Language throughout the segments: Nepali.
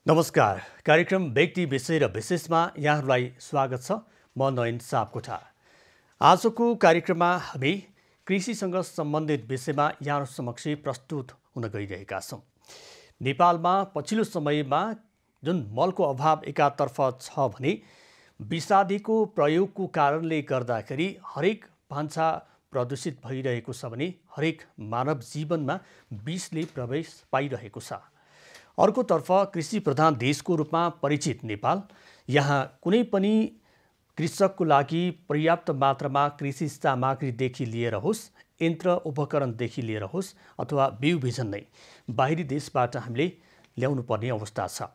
नमस्कार। कार्यक्रम व्यक्ति विषय र विशेषमा यहाँहरूलाई स्वागत छ। म नयन सापकोटा। आजको कार्यक्रममा हामी कृषिसँग सम्बन्धित विषयमा यहाँहरू समक्ष प्रस्तुत हुन गइरहेका छौँ। नेपालमा पछिल्लो समयमा जुन मलको अभाव एकातर्फ छ भने विषादीको प्रयोगको कारणले गर्दाखेरि हरेक भान्सा प्रदूषित भइरहेको छ भने हरेक मानव जीवनमा विषले प्रवेश पाइरहेको छ। अर्कोतर्फ कृषि प्रधान देशको रूपमा परिचित नेपाल, यहाँ कुनै पनि कृषकको लागि पर्याप्त मात्रामा कृषि सामग्रीदेखि लिएर होस्, यन्त्र उपकरणदेखि लिएर होस् अथवा बिउ बिजन नै बाहिरी देशबाट हामीले ल्याउनु पर्ने अवस्था छ।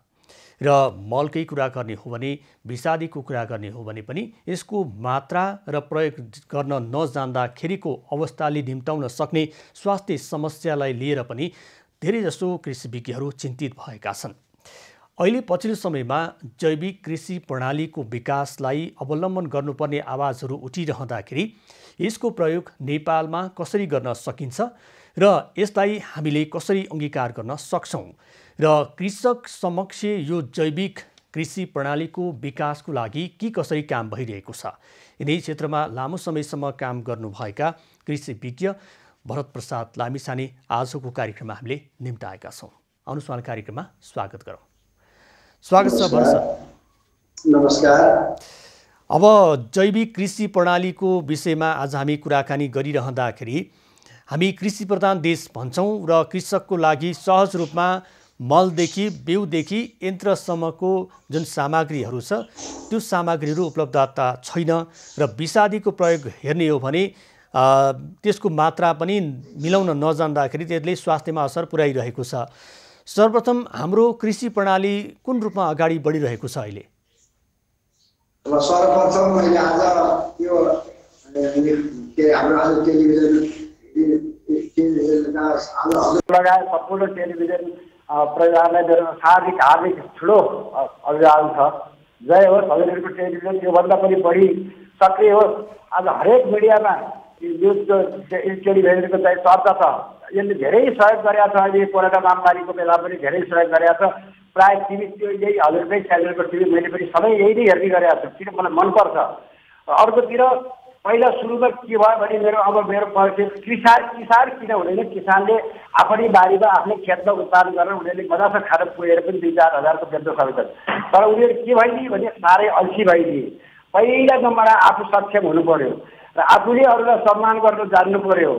र मलकै कुरा गर्ने हो भने, विषादीको कुरा गर्ने हो भने पनि यसको मात्रा र प्रयोग गर्न नजान्दाखेरिको अवस्थाले निम्ताउन सक्ने स्वास्थ्य समस्यालाई लिएर पनि धेरैजसो कृषिविज्ञहरू चिन्तित भएका छन्। अहिले पछिल्लो समयमा जैविक कृषि प्रणालीको विकासलाई अवलम्बन गर्नुपर्ने आवाजहरू उठिरहँदाखेरि यसको प्रयोग नेपालमा कसरी गर्न सकिन्छ र यसलाई हामीले कसरी अङ्गीकार गर्न सक्छौँ र कृषक समक्ष यो जैविक कृषि प्रणालीको विकासको लागि के कसरी काम भइरहेको छ, यिनै क्षेत्रमा लामो समयसम्म काम गर्नुभएका कृषिविज्ञ भरत प्रसाद लामिछाने आजको कार्यक्रममा हामीले निम्ताएका छौँ। आउनुहोस् उहाँलाई कार्यक्रममा स्वागत गरौँ। स्वागत छ भरत सर। नमस्कार। अब जैविक कृषि प्रणालीको विषयमा आज हामी कुराकानी गरिरहँदाखेरि हामी कृषि प्रधान देश भन्छौँ र कृषकको लागि सहज रूपमा मलदेखि बिउदेखि यन्त्रसम्मको जुन सामग्रीहरू छ त्यो सामग्रीहरू उपलब्धता छैन र विषादीको प्रयोग हेर्ने हो भने त्यसको मात्रा पनि मिलाउन नजान्दाखेरि त्यसले स्वास्थ्यमा असर पुर्याइरहेको छ। सर्वप्रथम हाम्रो कृषि प्रणाली कुन रूपमा अगाडि बढिरहेको छ अहिले? सर्वप्रथम मैले आज यो हाम्रो आज टेलिभिजन लगायत सम्पूर्ण टेलिभिजन परिवारलाई मेरो हार्दिक ठुलो अभिवादन छ। जय होस् हजुरहरूको टेलिभिजन योभन्दा पनि बढी सक्रिय होस्। आज हरेक मिडियामा यो टेलिभिजनको चाहिँ चर्चा छ। यसले धेरै सहयोग गरेको छ। अहिले कोरोना महामारीको बेला पनि धेरै सहयोग गरेको छ। प्राय टिभी यही हजुरकै च्यानलको टिभी मैले पनि सबै यही नै हेर्ने गरेको छु, किन मलाई मनपर्छ। अर्कोतिर पहिला सुरुमा के भयो भने मेरो किसान किन हुँदैन, किसानले आफ्नै बारीमा आफ्नै खेतमा उत्पादन गरेर उनीहरूले मजासँग खाएर पुगेर पनि 2-4 हजारको बेच्न सक्छन्। तर उनीहरू के भइदिए भने साह्रै अल्छी भइदिए। पहिला नम्बरमा आफू सक्षम हुनु पर्यो र आफूले अरूलाई सम्मान गर्न जान्नु पर्यो।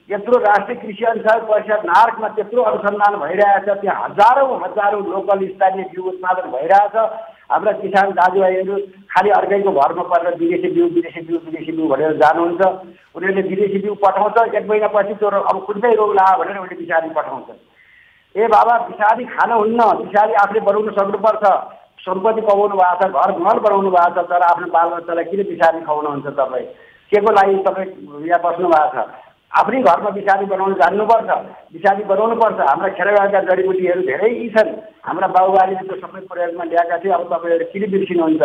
यत्रो राष्ट्रिय कृषि अनुसन्धान परिषद नार्कमा त्यत्रो अनुसन्धान भइरहेछ, त्यहाँ हजारौँ लोकल स्थानीय बिउ उत्पादन भइरहेछ। हाम्रा किसान दाजुभाइहरू खालि अर्कैको घरमा परेर विदेशी बिउ भनेर जानुहुन्छ। उनीहरूले विदेशी बिउ पठाउँछ, 1 महिनापछि त्यो अब कुनै रोग लाग्यो भनेर उनीहरूले विषादी पठाउँछ। ए बाबा, विषादी खान हुन्न, विषादी आफूले बनाउन सक्नुपर्छ। सम्पत्ति कमाउनु भएको छ, घर घर बनाउनु भएको छ, तर आफ्नो बालबच्चालाई किन विषादी खुवाउनुहुन्छ तपाईँ? के को लागि तपाईँ यहाँ बस्नु भएको छ? आफ्नै घरमा विषादी बनाउन जान्नुपर्छ, विषादी बनाउनुपर्छ। हाम्रा खेरगाउँका जडीबुटीहरू धेरै छन्, हाम्रा बाबुबारीले त्यो सबै प्रयोगमा ल्याएका थिए। अब तपाईँहरू किन बिर्सिनुहुन्छ?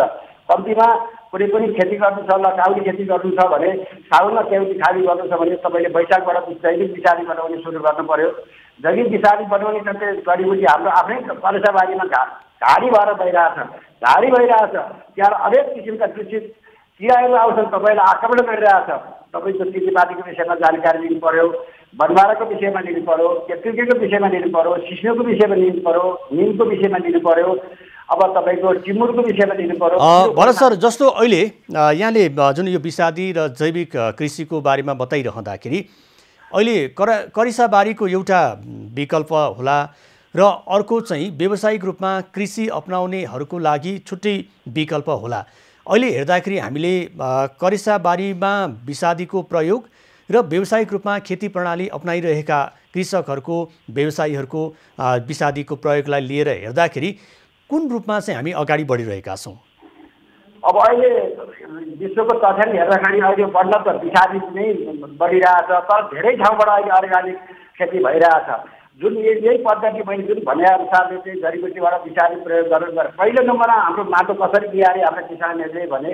कम्तीमा कुनै पनि खेती गर्नु छ, काउली खेती गर्नु छ भने, साउनमा केउली खाली गर्नु छ भने तपाईँले वैशाखबाट जैविक विषादी बनाउने सुरु गर्नु पर्यो। जैविक विषादी बनाउने जस्तै जडीबुटी हाम्रो आफ्नै करेसाबारीमा झाडी भएर भइरहेछ, त्यहाँ अनेक किसिमका किराहरू आउँछन्, तपाईँलाई आक्रमण गरिरहेछ। तपाईँ त्यो खेतीपातीको विषयमा जानकारी लिनु पर्यो, बनमाराको विषयमा लिनु पर्यो, केतुकेको विषयमा लिनु पर्यो, सिस्नोको विषयमा लिनु पर्यो, निमको विषयमा लिनु पर्यो, अब तपाईँको टिमुरको विषयमा लिनु पर्यो। भरत सर, जस्तो अहिले यहाँले जुन यो विषादी र जैविक कृषिको बारेमा बताइरहँदाखेरि अहिले करिसाबारीको एउटा विकल्प होला र अर्को चाहिँ व्यावसायिक रूपमा कृषि अपनाउनेहरूको लागि छुट्टै विकल्प होला। अहिले हेर्दाखेरि हामीले करिसाबारीमा विषादीको प्रयोग र व्यावसायिक रूपमा खेती प्रणाली अपनाइरहेका कृषकहरूको, व्यवसायीहरूको विषादीको प्रयोगलाई लिएर हेर्दाखेरि कुन रूपमा चाहिँ हामी अगाडि बढिरहेका छौँ? अब अहिले विश्वको तथ्याङ्क हेर्दाखेरि अहिले बढ्न त विषादी नै बढिरहेछ, तर धेरै ठाउँबाट अहिले अर्ग्यानिक खेती भइरहेछ। जुन यही पद्धति मैले जुन भनेअनुसारले चाहिँ जडीबुटीबाट विषादी प्रयोग गरेर पहिलो नम्बरमा हाम्रो माटो कसरी बिगारे हाम्रा किसानहरूले भने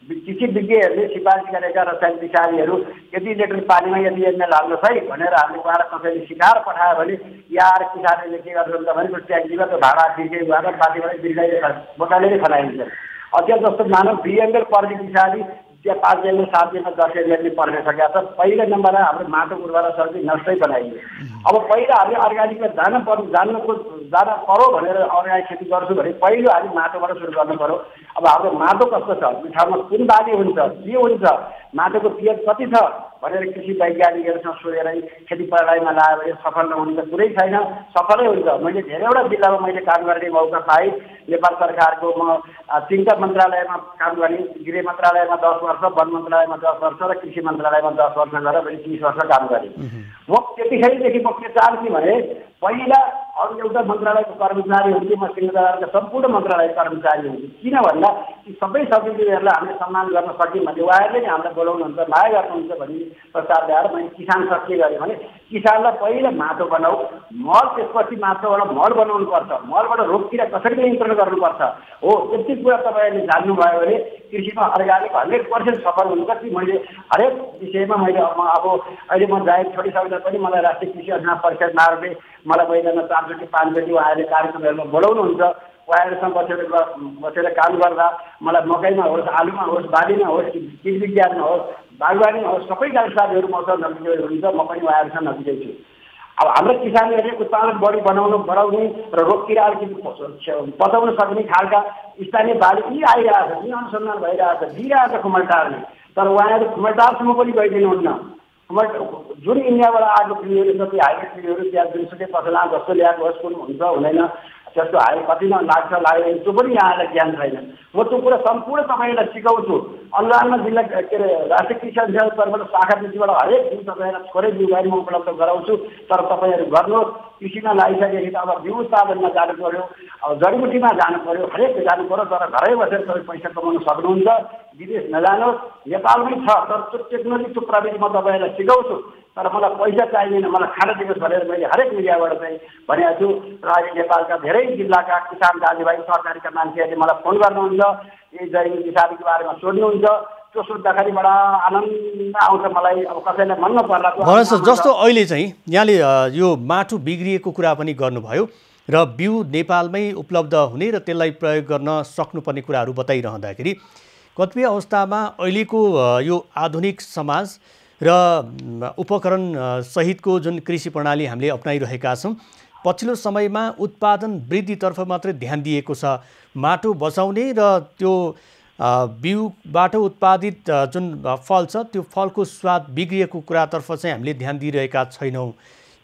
कृषि विज्ञहरूले सिफारिस गरेका रासायनिक विषादीहरू यदि लिटर पानीमा यदि एमएल हाल्नुहोस् है भनेर हामीले गएर कसैले सिकाएर पठायो भने यार किसानहरूले के गर्छन् त भने ट्याङ्कीमा त्यो भाडा बिर्के गएर बाटीबाट बिर्काइले बोतलले खनाइन्छ। अझ जस्तो मानव 2 एमएल पर्ने विषादी त्यहाँ 5 एमएल 7 एमएल 10 एमएल पर्न सकेका छ। पहिलो नम्बरमा हाम्रो माटो उर्वरा शक्ति नष्टै बनाइयो। अब पहिला हामीले अर्ग्यानिकमा जान पर्यो भनेर अर्ग्यानिक खेती गर्छु भने पहिलो हामी माटोबाट सुरु गर्नु पर्यो। अब हाम्रो माटो कस्तो छ, ठाउँमा कुन बाली हुन्छ, के हुन्छ, माटोको पिएच कति छ भनेर कृषि वैज्ञानिकहरूसँग सोधेर खेती प्रणालीमा लायो भने सफल नहुने त कुरै छैन, सफलै हुन्छ। मैले धेरैवटा जिल्लामा मैले काम गर्ने मौका पाएँ। नेपाल सरकारको म 3टा मन्त्रालयमा काम गरेँ। गृह मन्त्रालयमा 10 वर्ष, वन मन्त्रालयमा 10 वर्ष र कृषि मन्त्रालयमा 10 वर्ष गरेर मैले 30 वर्ष काम गरेँ। म त्यतिखेरदेखि म के चाहन्छु भने पहिला अरू एउटा मन्त्रालयको कर्मचारी हुन्थे, म सिंहदरबारका सम्पूर्ण मन्त्रालय कर्मचारी हुन्थे। किन भन्दा ती सबै सब्सिडीहरूलाई हामीले सम्मान गर्न सक्यौँ भने उहाँहरूले नै हामीलाई बोलाउनुहुन्छ, माया गर्नुहुन्छ भन्ने प्रस्ताव ल्याएर मैले किसान के गरेँ भने किसानलाई पहिला माटो बनाऊ, मल त्यसपछि माटोबाट मल बनाउनुपर्छ, मलबाट रोग किरा कसरी नियन्त्रण गर्नुपर्छ हो। यति कुरा तपाईँहरूले जान्नुभयो भने कृषिमा अर्ग्यानिक 100% सफल हुन्छ। कि मैले हरेक विषयमा मैले अब अहिले म जाहेर छोडिसक्दा पनि मलाई राष्ट्रिय कृषि अनुसन्धान परिषद मार्फतले मलाई महिनामा 4 चोटि 5 चोटि उहाँहरूले कार्यक्रमहरूमा बोलाउनुहुन्छ। उहाँहरूसँग बसेर काम गर्दा मलाई मकैमा होस्, आलुमा होस्, बालीमा होस्, कृषि विज्ञानमा होस्, बागवानीमा होस्, सबै साथीहरू मसँग नजिकै हुनुहुन्छ। म पनि उहाँहरूसँग नजिकै छु। अब हाम्रो किसानहरूले उत्पादन बढी बढाउने र रोग किरा अलिकति बचाउन सक्ने खालका स्थानीय बाली यी आइरहेको छ, यी अनुसन्धान भइरहेको छ, दिइरहेको छ खुमलटारले। तर उहाँहरू खुमलटारसम्म पनि गइदिनुहुन्न। जुन इन्डियाबाट आएको प्रियहरू छ त्यो हाइब्रिड प्रियहरू त्यहाँ जुनसुकै पसला जस्तो ल्याएको होस्, कुन हुन्छ हुँदैन त्यस्तो कति लाग्छ लाग्दैन त्यो पनि यहाँलाई ज्ञान छैन। म त्यो कुरा सम्पूर्ण तपाईँलाई सिकाउँछु। अनुदानमा जिल्ला के अरे राष्ट्रिय कृषि अनुसन्धान तर्फबाट शाखा कृषिबाट हरेक दिन तपाईँलाई थोरै बिउबारीमा उपलब्ध गराउँछु। तर तपाईँहरू गर्नुहोस्। कृषिमा लागिसकेपछि त अब बिउ उत्पादनमा जानु पऱ्यो, अब जडीबुटीमा जानु पऱ्यो, हरेक जानु पऱ्यो। तर घरै बसेर तपाईँ पैसा कमाउन सक्नुहुन्छ। विदेश नजानुहोस्, नेपालमै छ। तर त्यो टेक्नोलोजी त्यो प्रविधि म तपाईँहरूलाई सिकाउँछु। तर मलाई पैसा चाहिँदैन, मलाई खाना दिनुहोस् भनेर मैले हरेक मिडियाबाट चाहिँ भनेको छु। र अहिले नेपालका धेरै जिल्लाका किसान दाजुभाइ सहकारीका मान्छेहरूले मलाई फोन गर्नुहुन्छ, यही जैविक विषादीको बारेमा सोध्नुहुन्छ। त्यो सोद्धाखेरि बडा आनन्द आउँछ मलाई। अब कसैलाई मन नपर्ला जस्तो अहिले चाहिँ यहाँले यो माटो बिग्रिएको कुरा पनि गर्नुभयो र बिउ नेपालमै उपलब्ध हुने र त्यसलाई प्रयोग गर्न सक्नुपर्ने कुराहरू बताइरहँदाखेरि कतिपय अवस्थामा अहिलेको यो आधुनिक समाज र उपकरण सहितको जुन कृषि प्रणाली हामीले अपनाइरहेका छौँ, पछिल्लो समयमा उत्पादन वृद्धितर्फ मात्रै ध्यान दिएको छ। माटो बचाउने र त्यो बिउबाट उत्पादित जुन फल छ त्यो फलको स्वाद बिग्रिएको कुरातर्फ चाहिँ हामीले ध्यान दिइरहेका छैनौँ।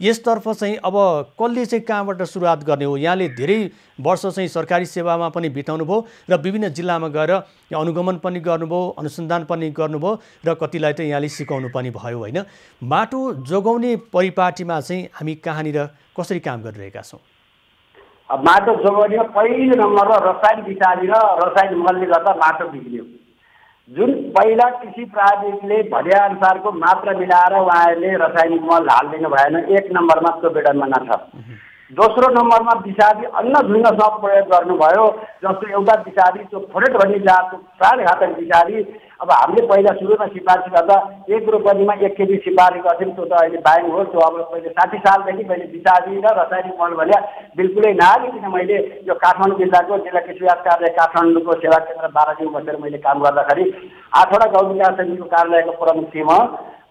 यसतर्फ चाहिँ अब कसले चाहिँ कहाँबाट सुरुवात गर्ने हो? यहाँले धेरै वर्ष चाहिँ सरकारी सेवामा पनि बिताउनु भयो र विभिन्न जिल्लामा गएर अनुगमन पनि गर्नुभयो, अनुसन्धान पनि गर्नुभयो र कतिलाई त यहाँले सिकाउनु पनि भयो होइन? माटो जोगाउने परिपाटीमा चाहिँ हामी कहाँनिर कसरी काम गरिरहेका छौँ? माटो जोगाउनेमा पहिलो नम्बरमा रासायनिक विषादी र रासायनिक मलले गर्दा माटो बिग्रियो। जुन पहिला कृषि प्राविधिकले भनेअनुसारको मात्रा मिलाएर उहाँहरूले रासायनिक मल हालिदिनु भएन। 1 नम्बरमा त्यो विडम्बना छ। दोस्रो नम्बरमा विषादी अन्न झुङ्गसँग प्रयोग गर्नुभयो। जस्तो एउटा विषादी त्यो फोरेट भन्ने जातको प्राणघातक विषादी अब हामीले पहिला सुरुमा सिफारिस गर्दा 1 रोपनीमा 1 केजी सिफारिस गर्थ्यौँ। त्यो त अहिले बाइङ हो। त्यो अब पहिले 60 सालदेखि मैले विषादी र रासायनिक मल भने बिल्कुलै नहालिकन मैले यो काठमाडौँ जिल्लाको जिल्ला कृषि विकास कार्यालय काठमाडौँको सेवा केन्द्र 12 दिन बसेर मैले काम गर्दाखेरि 8वटा गाउँ विकास समितिको कार्यालयको प्रमुख थिएँ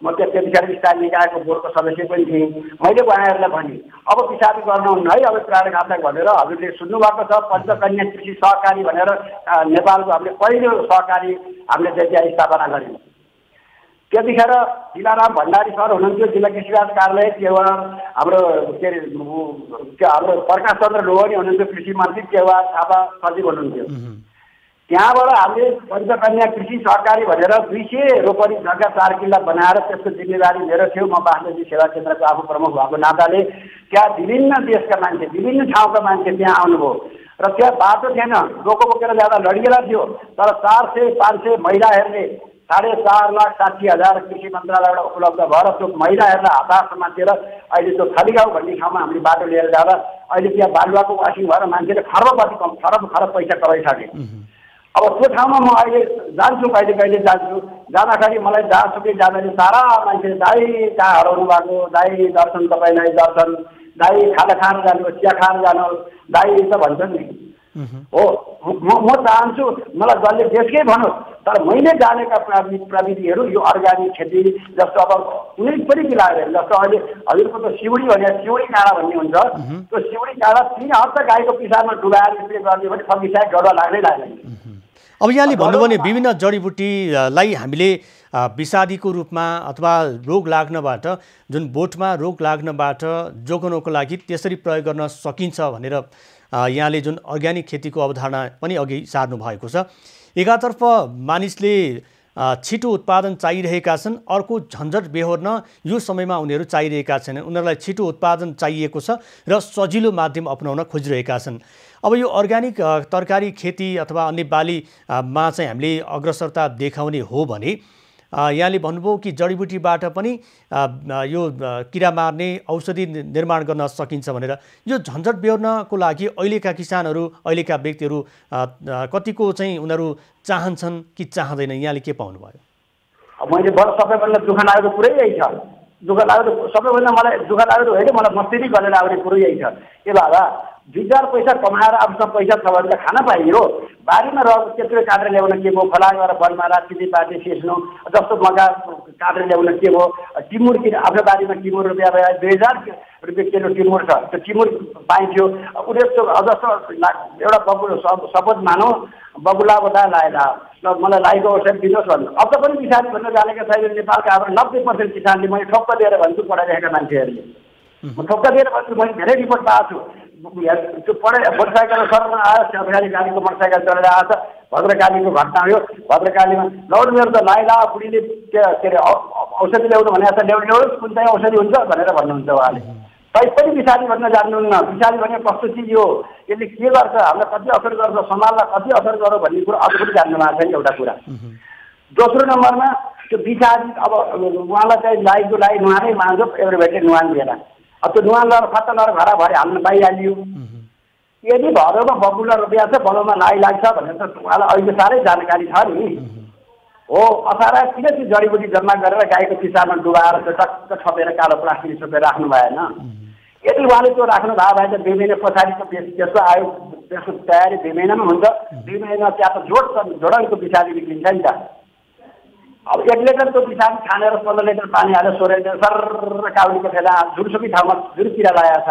म त्यतिखेर स्थानीय निकायको बोर्डको सदस्य पनि थिएँ। मैले उहाँहरूलाई भने अब विषादी गर्नुहुन्न है, अब प्राणघातक भनेर हजुरले सुन्नुभएको छ। पञ्चकन्या कृषि सहकारी भनेर नेपालको हामीले पहिलो सहकारी हामीले त्यहाँ स्थापना गऱ्यौँ। त्यतिखेर दिलाराम भण्डारी सर हुनुहुन्थ्यो, जिल्ला कृषि विकास कार्यालय केवा। हाम्रो के अरे हाम्रो प्रकाश चन्द्र लोहनी हुनुहुन्थ्यो, कृषि मन्त्री केवा थापा सचिव हुनुहुन्थ्यो। त्यहाँबाट हामीले पञ्चकन्या कृषि सहकारी भनेर 200 रोपनी जग्गा 4 किल्ला बनाएर त्यसको जिम्मेवारी मेरो थियो। म बासमती सेवा केन्द्रको आफू प्रमुख भएको नाताले त्यहाँ विभिन्न देशका मान्छे, विभिन्न ठाउँका मान्छे त्यहाँ आउनुभयो र त्यहाँ बाटो थिएन, डोको बोकेर जाँदा लडिएला थियो। तर 400-500 महिलाहरूले 4,60,000 कृषि मन्त्रालयबाट उपलब्ध भएर त्यो महिलाहरूलाई हतार समातेर अहिले त्यो खलिगाउँ भन्ने ठाउँमा हामीले बाटो लिएर जाँदा अहिले त्यहाँ बालुवाको वासिङ भएर मान्छेले खरबपति खरब पैसा कमाइसके। अब त्यो ठाउँमा म अहिले जान्छु, कहिले कहिले जान्छु, जाँदाखेरि मलाई जहाँसुकै जाँदाखेरि सारा मान्छेले दाइ कहाँ हराउनु भएको, दाइ दर्शन तपाईँलाई दर्शन, दाइ खाना खान जानु, चिया खान जानु, दाइ त भन्छन् नि। हो म चाहन्छु मलाई जसले देशकै भनोस्, तर मैले जानेका प्रविधिहरू यो अर्ग्यानिक खेती जस्तो अब कुनै पनि मिलाएर जस्तो अहिले हजुरको त सिउडी भने सिउडी काँडा भन्ने हुन्छ, त्यो सिउडी काँडा 3 हप्ता गाईको पिसाबमा डुबाएर स्प्रे गर्ने भने 26 डडा लाग्दै लाग्दैन। अब यहाँले भन्नुभयो भने विभिन्न जडीबुटीलाई हामीले विषादीको रूपमा अथवा रोग लाग्नबाट जुन बोटमा रोग लाग्नबाट जोगाउनको लागि त्यसरी प्रयोग गर्न सकिन्छ भनेर यहाँले जुन अर्ग्यानिक खेतीको अवधारणा पनि अघि सार्नु भएको छ। एकातर्फ मानिसले छिटो उत्पादन चाहिरहेका छन्, अर्को झन्झट बेहोर्न यो समयमा उनीहरू चाहिरहेका छैनन्, उनीहरूलाई छिटो उत्पादन चाहिएको छ र सजिलो माध्यम अपनाउन खोजिरहेका छन्। अब यो अर्ग्यानिक तरकारी खेती अथवा अन्य बालीमा चाहिँ हामीले अग्रसरता देखाउने हो भने यहाँले भन्नुभयो कि जडीबुटीबाट पनि यो किरा मार्ने औषधि निर्माण गर्न सकिन्छ भनेर, यो झन्झट बेहोर्नको लागि अहिलेका किसानहरू, अहिलेका व्यक्तिहरू कतिको चाहिँ उनीहरू चाहन्छन् कि चाहँदैन, यहाँले के पाउनुभयो? मैले सबैभन्दा दुःख लागेको कुरै यही छ। दुःख लागेको सबैभन्दा मलाई दुःख लागेको होइन, मलाई मस्ती गरेर आउने कुरो यही छ। के बाबा 2-4 पैसा कमाएर आफ्नो पैसा छ भने त खान पाइयो, बारीमा रहेको त्यत्रो काटेर ल्याउन के भयो, फला गरेर बनमारा तिलीपाती सिस्नु जस्तो मगा काटेर ल्याउन के भयो, टिमुर किन आफ्नो बारीमा टिमुर रुपियाँ 2000 रुपियाँ किलो टिमुर छ, त्यो टिमुर पाइन्थ्यो। उनीहरू जस्तो एउटा बबुल सपोज मानौँ बबुला बता लाएर मलाई लाइको औषध दिनुहोस् भन्नु, अब त पनि किसान भन्न जानेका छैन। नेपालका हाम्रो 90% किसानले मैले ठोक्क दिएर भन्छु पढाइरहेका मान्छेहरूले, म ठोक्क दिएर भन्छु, मैले धेरै रिपोर्ट पाएको छु। त्यो मोटरसाइकल सरमा आयो, सरकारी गाडीको मोटरसाइकल चलेर आएको छ, भद्रकालीको घटना हो। भद्रकालीमा लौड मेरो त लाइला बुढीले के अरे औषधि ल्याउनु भनेको छ, ल्याउनु कुन चाहिँ औषधि हुन्छ भनेर भन्नुहुन्छ उहाँले। तै पनि विषादी भन्न जान्नुहुन्न। विषादी भने कस्तो चिज हो, यसले के गर्छ, हामीलाई कति असर गर्छ, समाजलाई कति असर गर्छ भन्ने कुरो अझ पनि जान्नु भएको छैन एउटा कुरा। दोस्रो नम्बरमा त्यो विषादी अब उहाँलाई चाहिँ लाइ नुहानै मान्छौ एभ्रिबडी नुहान दिएर, अब त्यो नुहान लगाएर खत्ता लगाएर घरभरि हाल्नु पाइहालियो। यदि भदौमा बबुला रुपियाँ छ, भदौमा लाइ लाग्छ भनेर त उहाँलाई अहिले साह्रै जानकारी छ नि। हो असारा किन त्यो जडीबुटी जम्मा गरेर गाईको पिसाबमा डुबाएर त्यो टक्क छपेर कालो प्लास्टिक छोपेर राख्नु भएन। यदि उहाँले त्यो राख्नु भएको भए त 2 महिना पछाडिको त्यसको आयो, त्यसको तयारी 2 महिनामा हुन्छ। 2 महिना त्यहाँ त जोडनको पिसाबी निक्लिन्छ नि त। अब 1 लिटर त्यो पिसाबी खानेर 15 लिटर पानी हालेर 16 लिटर सर काउलीको फेला जुनसुकै ठाउँमा जुन किरा लागेको छ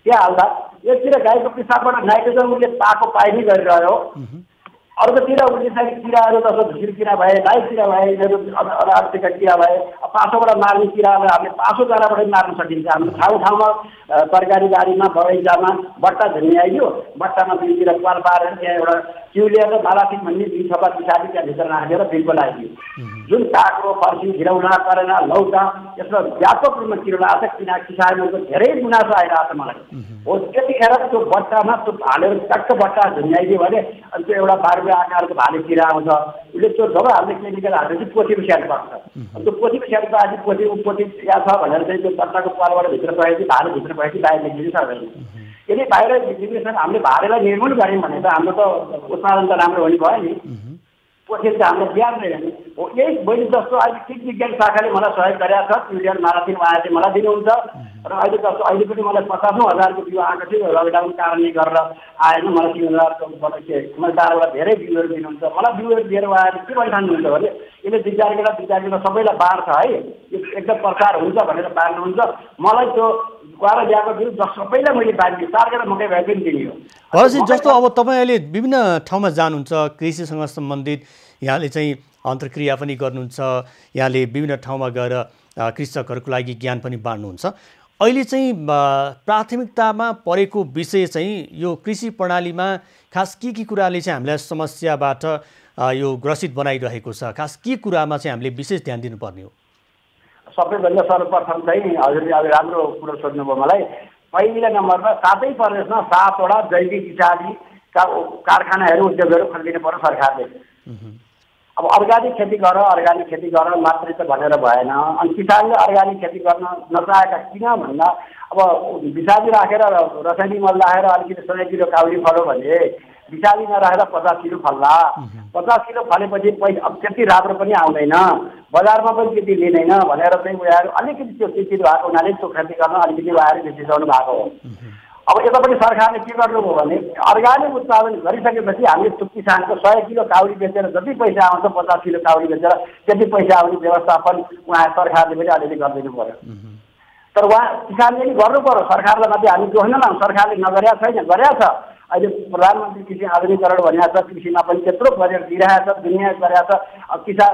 त्यहाँ हाल्दा एकतिर गाईको पिसाबबाट नाइट्रोजन उसले पाएको पाइ नै गरिरह्यो, अर्कोतिर उसले चाहिँ किराहरू जस्तो झुसिर किरा भए, लाइ किरा भए, यिनीहरू अर्का किरा भए, पासोबाट मार्ने किराहरू हामीले पासोद्वाराबाटै मार्न सकिन्छ। हाम्रो ठाउँमा तरकारी बारीमा बगैँचामा बट्टा झुन्ने आइयो, बट्टामा दुईतिर पाल पारेर त्यहाँ एउटा चिउलिया र मालाफिन भन्ने 2 थोपा पिसाबी त्यहाँभित्र राखेर बिल्कुल लगाइदियो। जुन काँक्रो, फर्सी, घिरौला, करेला, लौका यसमा व्यापक रूपमा किरा आएको छ। किसानहरूको धेरै गुनासो आइरहेको छ मलाई। हो त्यतिखेर त्यो बट्टामा त्यो हालेर टक्क बट्टा झुन्याइदियो भने अनि त्यो एउटा बारुवा आकारको भाले किरा आउँछ, उसले त्यो जब हामीले केमिकल हालेपछि पोथी स्याहार पर्छ। त्यो पोथी स्याहार पाएपछि पोथी या छ भनेर चाहिँ त्यो बट्टाको पालबाट भित्र पएपछि भाले भित्र पएपछि बाहिर निक्लिनु सक्दैन। यदि बाहिर निक्लिन्छ हामीले भालेलाई निर्मूल गऱ्यौँ भने त हाम्रो त उत्पादन त राम्रो हुने भयो नि। पोथी चाहिँ हाम्रो बिहान नै हो। यही मैले जस्तो अहिले कृषि विज्ञान शाखाले मलाई सहयोग गरेको छ, युरिया माराथिन उहाँ चाहिँ मलाई दिनुहुन्छ र अहिले जस्तो अहिले पनि मलाई 50,000 को बिउ आएको थियो, लकडाउन कारणले गरेर आएन। मलाई 3,000बाट मैले टाढाबाट धेरै बिउहरू दिनुहुन्छ। मलाई बिउहरू दिएर उहाँले के भन्नुहुन्छ भने यसले विद्यार्थीलाई सबैलाई बाँड्छ है, एकदम प्रचार हुन्छ भनेर बाँड्नुहुन्छ। मलाई त्यो कुवारा ल्याएको बिउ सबैलाई मैले बाँडिदिएँ, 4 गेडा मकै भए पनि दिने हो। जस्तो अब तपाईँ अहिले विभिन्न ठाउँमा जानुहुन्छ, कृषिसँग सम्बन्धित यहाँले चाहिँ अन्तर्क्रिया पनि गर्नुहुन्छ, यहाँले विभिन्न ठाउँमा गएर कृषकहरूको लागि ज्ञान पनि बाँड्नुहुन्छ। अहिले चाहिँ प्राथमिकतामा परेको विषय चाहिँ यो कृषि प्रणालीमा खास के कुराले चाहिँ हामीलाई समस्याबाट यो ग्रसित बनाइरहेको छ, खास के कुरामा चाहिँ हामीले विशेष ध्यान दिनुपर्ने हो? सबैभन्दा सर्वप्रथम चाहिँ हजुरले अब राम्रो कुरो सोध्नुभयो मलाई। पहिलो नम्बरमा 7 प्रदेशमा 7वटा जैविक इत्यादि कारखानाहरू उद्योगहरू खोलिदिनु पर्यो सरकारले। अब अर्ग्यानिक खेती गर मात्रै त भनेर भएन। अनि किसानले अर्ग्यानिक खेती गर्न नचाहेका किन भन्दा अब बिसादी राखेर रसायनिक मल राखेर अलिकति 100 किलो काउली फल्यो भने बिसादी नराखेर 50 किलो फल्ला। 50 किलो फलेपछि पैसा अब त्यति राम्रो पनि आउँदैन, बजारमा पनि त्यति लिँदैन भनेर चाहिँ उहाँहरू अलिकति त्यो चिन्तित भएको हुनाले त्यो खेती गर्न अलिकति उहाँहरू बिर्सिसक्नु भएको हो। अब यतापट्टि सरकारले के गर्नुभयो भने अर्ग्यानिक उत्पादन गरिसकेपछि हामीले त्यो किसानको 100 किलो काउली बेचेर जति पैसा आउँछ 50 किलो काउली बेचेर त्यति पैसा आउने व्यवस्थापन उहाँ सरकारले पनि अलिअलि गरिदिनु पर्यो। तर उहाँ किसानले नि गर्नु पर्यो, सरकारलाई मात्रै हामी दोहोर्न न, सरकारले नगरेको छैन, गरेको छ। अहिले प्रधानमन्त्री कृषि आधुनिकीकरण भनेको छ, कृषिमा पनि त्यत्रो गरेर दिइरहेको छ, दुनियाँ गरेको छ। अब किसान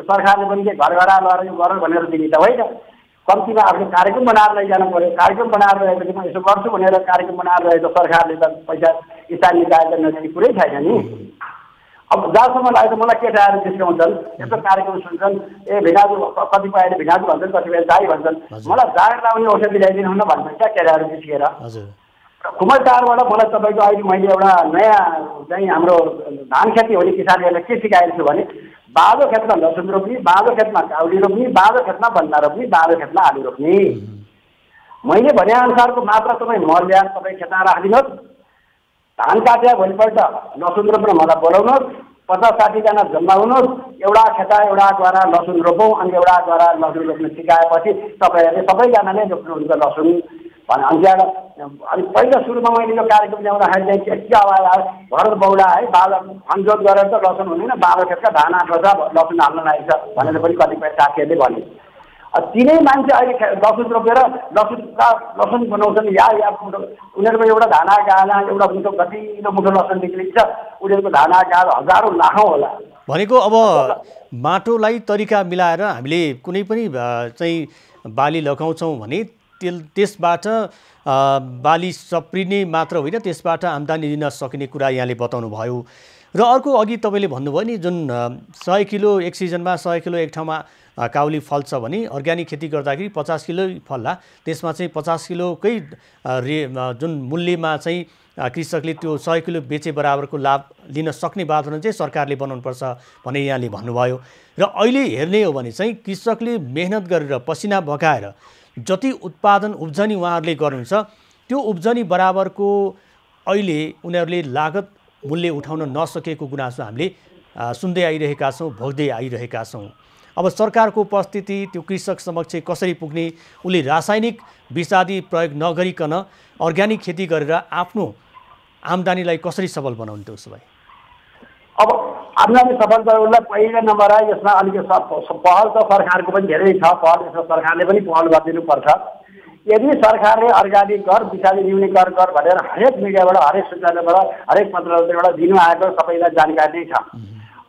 सरकारले पनि घर घर लगेर यो गर भनेर दिने त होइन, कम्तीमा आफ्नो कार्यक्रम बनाएर लैजानु पर्यो। कार्यक्रम बनाएर रहेपछि म यसो गर्छु भनेर कार्यक्रम बनाएर रहेको सरकारले त पैसा स्थानीय निकायले नदिने कुरै छैन नि। अब जहाँसम्म लाग्यो मलाई केटाहरू जिस्काउँछन्, यस्तो कार्यक्रम सुन्छन्, ए भिनाजु कतिपयले भिनाजु भन्छन्, कतिपय दाई भन्छन्, मलाई जाहेर लाउने औषधि ल्याइदिनु हुन भन्छन् क्या केटाहरू जिस्किएर। कुमलटारबाट मलाई तपाईँको अहिले मैले एउटा नयाँ चाहिँ हाम्रो धान खेती हुने किसानहरूलाई के सिकाएको छु भने बाँझो खेतमा लसुन रोप्ने, बाँझो खेतमा काउली रोप्ने, बाँझो खेतमा बन्ना रोप्ने, बाँझो खेतमा आलु रोप्ने। मैले भनेअनुसारको मात्रा तपाईँ मल ल्याएर तपाईँ खेतमा राखिदिनुहोस्, धान काटेर भोलिपल्ट लसुन रोप्न मलाई बोलाउनुहोस्, 50-60 जना जम्मा हुनुहोस्, एउटा खेता एउटा गरा लसुन रोपौँ, अनि एउटा गरा लसुन रोप्न सिकाएपछि तपाईँहरूले सबैजनाले रोप्नुहुन्छ लसुन भने। अनि पहिला सुरुमा मैले यो कार्यक्रम ल्याउँदाखेरि चाहिँ के आवाज आयो, भरत बौला है बाँझो खनजोत गरेर त लसुन हुँदैन, बाँझो खेतका धान आएको छ लसुन हाल्न लागेको छ भनेर पनि कतिपय साथीहरूले भने। तिनै मान्छे अहिले लसुन रोपेर लसुन बनाउँछन्, या उनीहरूको एउटा धाना गाला एउटा मुठो कतिलो मुठो लसुन निक्लिन्छ, उनीहरूको धाना गाल हजारौँ लाखौँ होला। भनेको अब माटोलाई तरिका मिलाएर हामीले कुनै पनि चाहिँ बाली लगाउँछौँ भने त्यसबाट बाली सप्रिने मात्र होइन, त्यसबाट आम्दानी लिन सकिने कुरा यहाँले बताउनु भयो। र अर्को अघि तपाईँले भन्नुभयो नि जुन 100 किलो एक सिजनमा 100 किलो एक ठाउँमा काउली फल्छ भने अर्ग्यानिक खेती गर्दाखेरि 50 किलो फल्ला, त्यसमा चाहिँ 50 किलोकै जुन मूल्यमा चाहिँ कृषकले त्यो 100 किलो बेचे बराबरको लाभ लिन सक्ने वातावरण चाहिँ सरकारले बनाउनुपर्छ भने यहाँले भन्नुभयो। र अहिले हेर्ने हो भने चाहिँ कृषकले मेहनत गरेर पसिना बगाएर जति उत्पादन उब्जनी उहाँहरूले गर्नुहुन्छ त्यो उब्जनी बराबरको अहिले उनीहरूले लागत मूल्य उठाउन नसकेको गुनासो हामीले सुन्दै आइरहेका छौँ, भोग्दै आइरहेका छौँ। अब सरकारको उपस्थिति त्यो कृषक समक्ष कसरी पुग्ने, उसले रासायनिक विष आदि प्रयोग नगरिकन अर्ग्यानिक खेती गरेर आफ्नो आम्दानीलाई कसरी सबल बनाउने त उसो भए? अब आम्दानी सफल गर्नलाई पहिलो नम्बर है यसमा अलिकति पहल त सरकारको पनि धेरै छ, पहल यसमा सरकारले पनि पहल गरिदिनुपर्छ। यदि सरकारले अर्ग्यानिक घर विषादी न्यूनी कर भनेर हरेक मिडियाबाट हरेक सूचनाबाट हरेक पत्रबाट दिनु आएको सबैलाई जानकारी छ।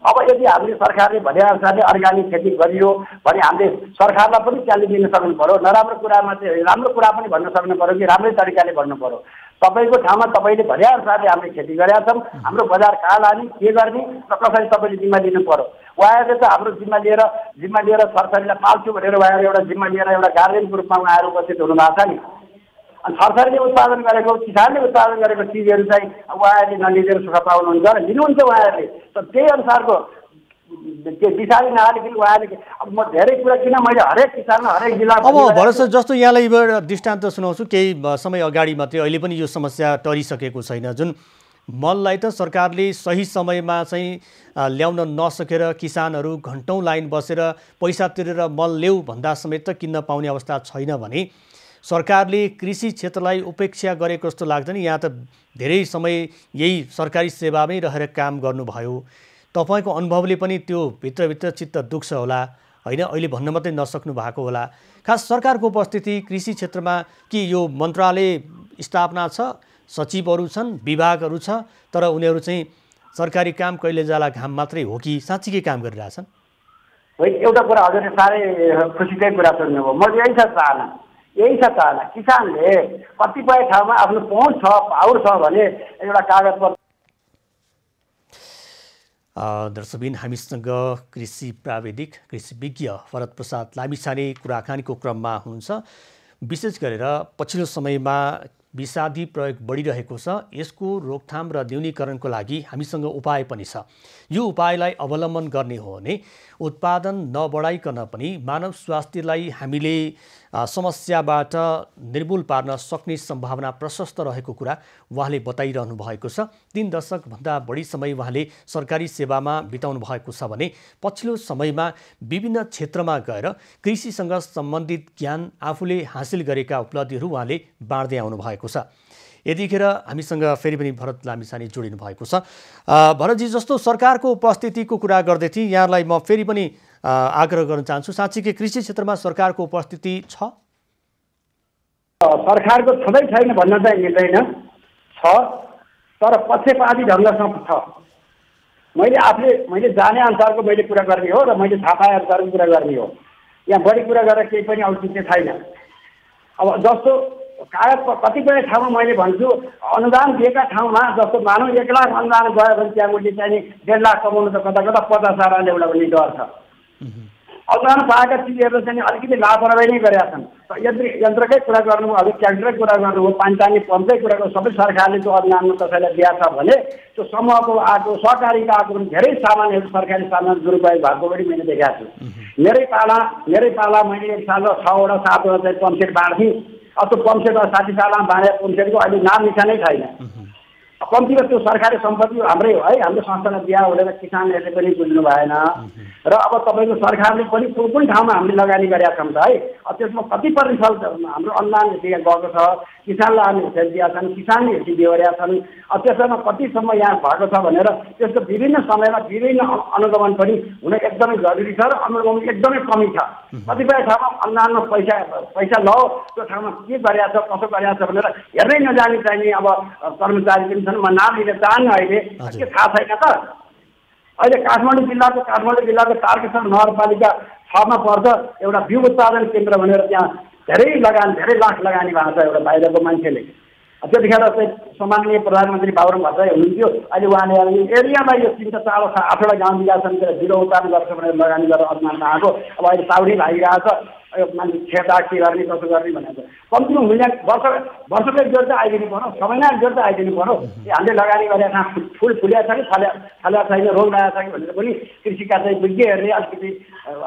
अब यदि हामीले सरकारले भनेअनुसारले अर्ग्यानिक खेती गरियो भने हामीले सरकारलाई पनि च्यालेन्ज दिन सक्नु पर्यो, नराम्रो कुरामा चाहिँ राम्रो कुरा पनि भन्न सक्नु पर्यो कि राम्रै तरिकाले भन्नु पर्यो। तपाईँको ठाउँमा तपाईँले भनेअनुसारले हामीले खेती गरेका छौँ, हाम्रो बजार कहाँ लाने के गर्ने र कसरी तपाईँले जिम्मा लिनु पर्यो। उहाँहरूले त हाम्रो जिम्मा लिएर सरसरीलाई पाल्छु भनेर उहाँहरू एउटा जिम्मा लिएर एउटा गार्जियनको रूपमा उहाँहरू उपस्थित हुनुभएको छ नि। अनि सरसरीले उत्पादन गरेको किसानले उत्पादन गरेको चिजहरू चाहिँ उहाँहरूले नलिएर सुख पाउनुहुन्छ र लिनुहुन्छ उहाँहरूले। त त्यही अनुसारको त्यो विषादी नहालिकन उहाँहरूले अब म धेरै कुरा किन मैले हरेक किसानमा हरेक जिल्ला अब भरोस जस्तो यहाँलाई दृष्टान्त सुनाउँछु। केही समय अगाडि मात्रै, अहिले पनि यो समस्या टरिसकेको छैन। जुन मललाई त सरकारले सही समयमा चाहिँ ल्याउन नसकेर किसानहरू घन्टौँ लाइन बसेर पैसा तिरेर मल ल्याऊ भन्दा समेत त किन्न पाउने अवस्था छैन भने सरकारले कृषि क्षेत्रलाई उपेक्षा गरेको जस्तो लाग्दैन। यहाँ त धेरै समय यही सरकारी सेवामै रहेर काम गर्नुभयो, तपाईँको अनुभवले पनि त्यो भित्रभित्र चित्त दुख्छ होला होइन, अहिले भन्न मात्रै नसक्नु भएको होला। खास सरकारको उपस्थिति कृषि क्षेत्रमा के यो मन्त्रालय स्थापना छ, सचिवहरू छन्, विभागहरू छ, तर उनीहरू चाहिँ सरकारी काम कहिले जाला घाम मात्रै हो कि साँच्चीकै काम गरिरहेछन्? एउटा कुरा हजुरले साह्रै खुसीकै कुरा सुन्नुभयो। म यही छ चाहना किसानले कतिपय ठाउँमा आफ्नो पहुँच छ, पावर छ भने एउटा कागजपत्र। दर्शकबिन हामीसँग कृषि प्राविधिक कृषि विज्ञ भरत प्रसाद लामिछाने कुराकानीको क्रममा हुनुहुन्छ। विशेष गरेर पछिल्लो समयमा विषादी प्रयोग बढिरहेको छ। यसको रोकथाम र न्यूनीकरणको लागि हामीसँग उपाय पनि छ। यो उपायलाई अवलम्बन गर्ने हो भने उत्पादन नबढाइकन पनि मानव स्वास्थ्यलाई हामीले समस्याबाट निर्मूल पार्न सक्ने सम्भावना प्रशस्त रहेको कुरा उहाँले बताइरहनु भएको छ। 3 दशकभन्दा बढी समय उहाँले सरकारी सेवामा बिताउनु भएको छ भने पछिल्लो समयमा विभिन्न क्षेत्रमा गएर कृषिसँग सम्बन्धित ज्ञान आफूले हासिल गरेका उपलब्धिहरू उहाँले बाँड्दै आउनु भएको छ। यतिखेर हामीसँग फेरि पनि भरत लामिछाने जोडिनु भएको छ। भरतजी, जस्तो सरकारको उपस्थितिको कुरा गर्दै थिएँ, यहाँलाई म फेरि पनि आग्रह गर्न चाहन्छु, साँच्चीकै कृषि क्षेत्रमा सरकारको उपस्थिति छ? सरकारको छँदै छैन भन्न चाहिँ मिल्दैन, छ, तर पक्षपाती ढङ्गसँग छ। मैले जाने अनुसारको मैले कुरा गर्ने हो र मैले थाहा पाए अनुसारको कुरा गर्ने हो। यहाँ बढी कुरा गरेर केही पनि औचित्य छैन। अब जस्तो कागज कतिपय ठाउँमा मैले भन्छु अनुदान दिएका ठाउँमा जस्तो मानव 1 लाख अनुदान गयो भने त्यहाँ उसले चाहिँ 1.5 लाख कमाउनु त कता कता 50,000 ल्याउला भन्ने डर छ। अनुदान पाएका चिजहरू चाहिँ अलिकति लापरवाही नै गरेका छन्। यन्त्रकै कुरा गर्नुभयो, अब ट्र्याक्टरकै कुरा गर्नुभयो, पानी तान्ने पम्पकै कुरा गर्नु, सबै सरकारले त्यो अनुदानमा कसैलाई दिएको छ भने त्यो समूहको आएको सहकारीका आएको पनि धेरै सामानहरू सरकारी सामान दुरुपयोग भएको पनि मैले देखाएको छु। मेरै पाला मैले एक सालमा 6 वटा 7 वटा चाहिँ पम्पसेट बाँड्थेँ। अब त्यो पम्पसेट 60 सालमा बाँडेको पम्पसेटको अहिले नाम निशानै छैन। कम्तीमा त्यो सरकारी सम्पत्ति हाम्रै हो है, हाम्रो संस्थालाई दिया भनेर किसानहरूले पनि बुझ्नु भएन। र अब तपाईँको सरकारले पनि कुन ठाउँमा हामीले लगानी गरेका छौँ त है, त्यसमा कति प्रतिशत हाम्रो अनुदान गएको छ, किसानलाई हामी हेर्छ दिएका छन्, किसानले हेर्छ बेहोरेका छन्, त्यसमा कतिसम्म यहाँ भएको छ भनेर त्यसको विभिन्न समयमा विभिन्न अनुगमन पनि हुन एकदमै जरुरी छ र अनुगमन एकदमै कमी छ। कतिपय ठाउँमा अनुदानमा पैसा लो त्यो ठाउँमा के गरेका छ कसो गरेका छ भनेर हेर्नै नजाने चाहिने अब कर्मचारी पनि छन्। म नाम लिन चाहन्न, अहिले के थाहा छैन त। अहिले काठमाडौँ जिल्लाको तारकेश्वर नगरपालिका 6 मा पर्छ एउटा बिउ उत्पादन केन्द्र भनेर त्यहाँ धेरै लाख लगानी भएको छ एउटा बाहिरको मान्छेले। त्यतिखेर चाहिँ सम्माननीय प्रधानमन्त्री बाबुराम भट्टराई हुनुहुन्थ्यो। अहिले उहाँले एरियामा यो 3 4 8वटा गाउँ विकास समितिले बिउ उत्पादन गर्छ भनेर लगानी गरेर अनुदानमा आएको। अब अहिले साउडी लागिरहेको छ, मान्छे छेडछाड के गर्ने कसो गर्ने भनेर कम्तीमा मूल्याङ्कन वर्षको एक जोड त आइदिनु पर्यो, 6 महिना एक जोड त आइदिनु पर्यो। हामीले लगानी गरेका फुल फुलेको छ कि फलेको छैन, रोग लागेको छ कि भनेर पनि कृषिका चाहिँ विज्ञहरूले अलिकति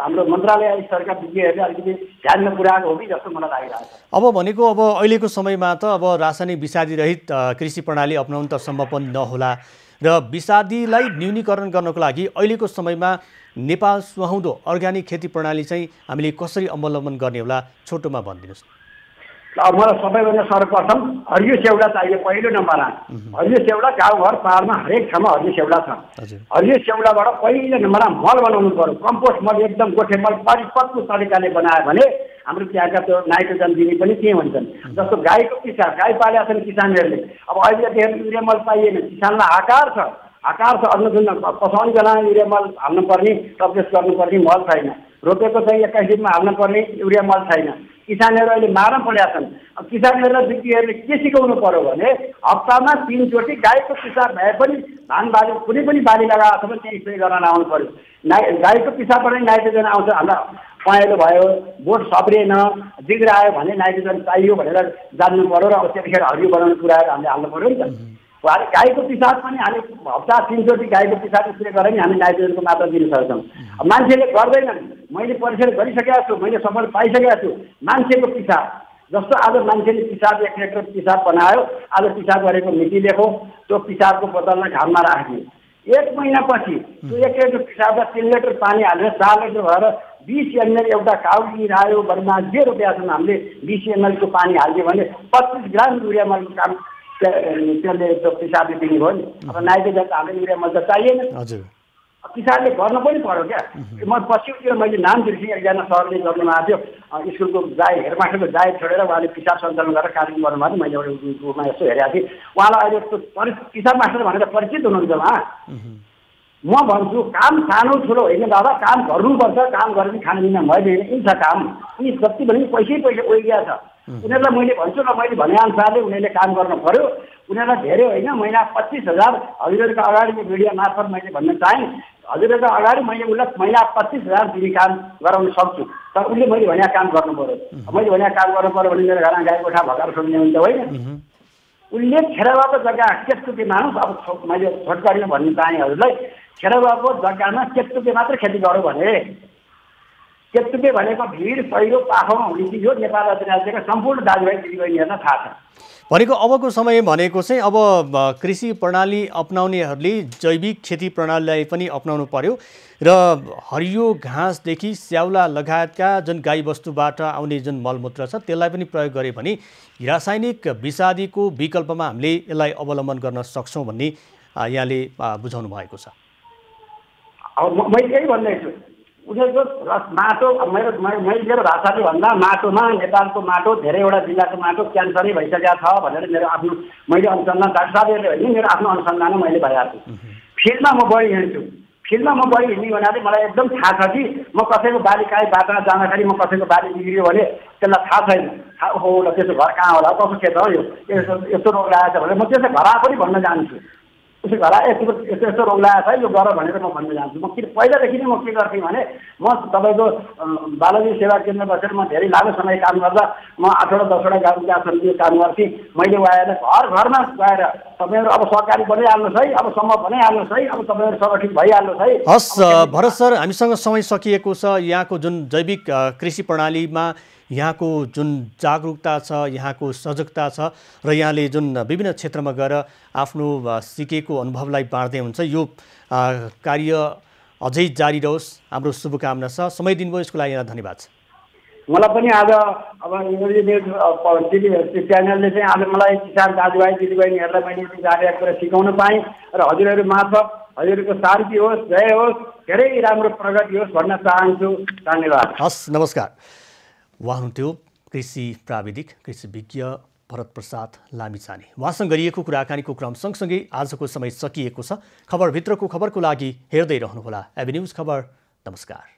हाम्रो मन्त्रालय स्तरका विज्ञहरूले अलिकति ध्यानमा पुर्याएको हो कि जस्तो मलाई लागिरहेको छ। अब भनेको अब अहिलेको समयमा त अब रासायनिक विषादी रहित कृषि प्रणाली अपनाउनु त सम्भव पनि नहोला र विषादीलाई न्यूनीकरण गर्नको लागि अहिलेको समयमा नेपाल सुहाउँदो अर्ग्यानिक खेती प्रणाली चाहिँ हामीले कसरी अवलम्बन गर्ने होला, छोटोमा भनिदिनुहोस्। मलाई सबैभन्दा सर्वप्रथम हरियो सेउला चाहियो पहिलो नम्बरमा। हरियो सेउला गाउँघर पाहाडमा हरेक ठाउँमा हरियो सेउला छ। हरियो सेउलाबाट पहिलो नम्बरमा मल बनाउनु पर्यो। कम्पोस्ट मल एकदम गोठे मल परिपक्व तरिकाले बनायो भने हाम्रो त्यहाँका त्यो नाइट्रोजन दिने पनि के हुन्छन्। जस्तो गाईको पिसाब, गाई पालेका छन् किसानहरूले, अब अहिले युरिया मल पाइएन, किसानलाई आकार छ अन्नपूर्ण पसाउने बेला युरिया मल हाल्नुपर्ने, प्रवेश गर्नुपर्ने मल छैन, रोपेको चाहिँ 21 दिनमा हाल्नुपर्ने युरिया मल छैन। किसानहरू अहिले मारम परेका छन्। अब किसानहरूलाई विज्ञहरूले के सिकाउनु पर्यो भने हप्तामा 3 चोटि गाईको पिसाब भए पनि धान बाली कुनै पनि बाली लगाएको छ भने त्यही स्प्रे गर्न आउनु पर्यो। गाईको पिसाबबाट नाइट्रोजन आउँछ। हामीलाई पहेँलो भयो, बोट सप्रिएन, जिग्रायो भने नाइट्रोजन चाहियो भनेर जान्नु पर्यो र अब त्यतिखेर हरियो बनाउने कुराहरू हामीले हाल्नु पर्यो नि त। गाईको पिसाब पनि हामी हप्ता 3 चोटि गाईको पिसाब स्प्रे गरेर नि हामी नाइट्रोजनको मात्रा दिन सक्छौँ। अब मान्छेले गर्दैनन्। मैले परिश्रम गरिसकेको छु, मैले सफल पाइसकेको छु। मान्छेको पिसाब जस्तो आज मान्छेले पिसाब 1 लिटर पिसाब बनायो, आज पिसाब गरेको मिति लेखो, त्यो पिसाबको बोतललाई घाममा राख्ने 1 महिनापछि त्यो 1 लिटर पिसाबमा 3 लिटर पानी हालेर 4 लिटर भएर 20 ml एउटा काउली रायो बर्मा जे रोपेका छौँ हामीले 20 ml को पानी हालिदियो भने 25 ग्राम युरिया मलको काम त्यसले त्यो पिसाबले दिने भयो नि। अब नाइट्रोजन हाल्ने युरिया मल त चाहिएन। किसानले गर्नु पनि पर्यो क्या। म पछितिर मैले नाम बिर्सेँ, एकजना सरले गर्नुभएको थियो, स्कुलको हेडमास्टरको जाय छोडेर उहाँले पिसाब सञ्चालन गरेर कार्यक्रम गर्नुभएको थियो। मैले एउटा युट्युबमा यसो हेरेको थिएँ। उहाँलाई अहिले पिसाब मास्टर भनेर परिचित हुनुहुन्छ उहाँ। म भन्छु काम सानो ठुलो होइन दादा, काम गर्नुपर्छ। काम गरेर खाने बिना मैले यही छ काम। यी जति भने पैसै ओइया छ। उनीहरूलाई मैले भन्छु र मैले भनेअनुसारले उनीहरूले काम गर्नु पर्यो। उनीहरूलाई धेरै होइन, महिना 25,000 हजुरहरूको अगाडि मिडिया मार्फत मैले भन्न चाहेँ। हजुरहरूको अगाडि मैले उसलाई महिना 25,000 दिने काम गराउन सक्छु, तर उसले मैले भनेको काम गर्नु पर्यो। मैले भनेको काम गर्नु पर्यो भने मेरो घरमा गाई गोठा भगाएर छोड्ने हुन्छ होइन। उसले खेरबाको जग्गा केटुके मानुस्, अब मैले छोटकरीमा भन्न चाहेँ हजुरलाई, खेरबाको जग्गामा केटुके मात्र खेती गरौँ भने, केटुके भनेको भिड पहिरो पाखोमा हुने चिज हो। नेपाल राज्यका सम्पूर्ण दाजुभाइ दिदीबहिनीहरूलाई थाहा छ। भनेको अबको समय भनेको चाहिँ अब कृषि प्रणाली अपनाउनेहरूले जैविक खेती प्रणालीलाई पनि अपनाउनु पर्यो र हरियो घाँसदेखि स्याउला लगायतका जुन गाईबस्तुबाट आउने जुन मलमूत्र छ त्यसलाई पनि प्रयोग गरे भने रासायनिक विषादीको विकल्पमा हामीले यसलाई अवलम्बन गर्न सक्छौँ भन्ने यहाँले बुझाउनु भएको छ। अब मैले यही भन्दैछु, उनीहरूको माटो मेरो भाषाले भन्दा माटोमा नेपालको माटो धेरैवटा जिल्लाको माटो क्यान्सरै भइसकेको छ भनेर मेरो आफ्नो मैले अनुसन्धान डाक्टर साहबहरूले होइन मेरो आफ्नो अनुसन्धान मैले भइहाल्छु। फिल्डमा म बढी हिँड्छु, फिल्डमा म बढी हिँड्ने हुनाले मलाई एकदम थाहा छ कि म कसैको बाली काहीँ बाटोमा जाँदाखेरि म कसैको बाली बिग्रियो भने त्यसलाई थाहा छैन, हो ल त्यसो घर कहाँ होला, कसो खेत हो यो, यस्तो रोग लागेको छ भनेर म त्यसो घरा पनि भन्न जान्छु। उसो घरा यस्तो रोग लागेको छ यो गर भनेर म भन्न जान्छु। म किन पहिलादेखि नै म के गर्थेँ भने म तपाईँको बालाजी सेवा केन्द्र बसेर म धेरै लामो समय काम गर्दा म 8वटा 10वटा गाउँ विकास समितिको काम गर्थेँ। मैले गएर घर घरमा गएर तपाईँहरू अब सहकारी बनाइहाल्नुहोस् है, अब सम्भव बनाइहाल्नुहोस् है, अब तपाईँहरू सङ्गठित भइहाल्नुहोस् है। हस् भरत सर, हामीसँग समय सकिएको छ। यहाँको जुन जैविक कृषि प्रणालीमा यहाँको जुन जागरुकता छ, यहाँको सजगता छ र यहाँले जुन विभिन्न क्षेत्रमा गएर आफ्नो सिकेको अनुभवलाई बाँड्दै हुन्छ, यो कार्य अझै जारी रहोस्, हाम्रो शुभकामना छ। समय दिनुभयो यसको लागि यहाँलाई धन्यवाद छ। मलाई पनि आज अब च्यानलले चाहिँ आज मलाई किसान दाजुभाइ दिदीबहिनीहरूलाई मैले जागरुक गरेर सिकाउन पाएँ र हजुरहरू मार्फत हजुरहरूको शान्ति होस्, जय होस्, धेरै राम्रो प्रगति होस् भन्न चाहन्छु। धन्यवाद। हस्, नमस्कार। उहाँ हुनुहुन्थ्यो कृषि प्राविधिक, कृषि विज्ञ भरत प्रसाद लामिछाने। उहाँसँग गरिएको कुराकानीको क्रम सँगसँगै आजको समय सकिएको छ। खबरभित्रको खबरको लागि हेर्दै रहनुहोला एबी न्युज खबर। नमस्कार।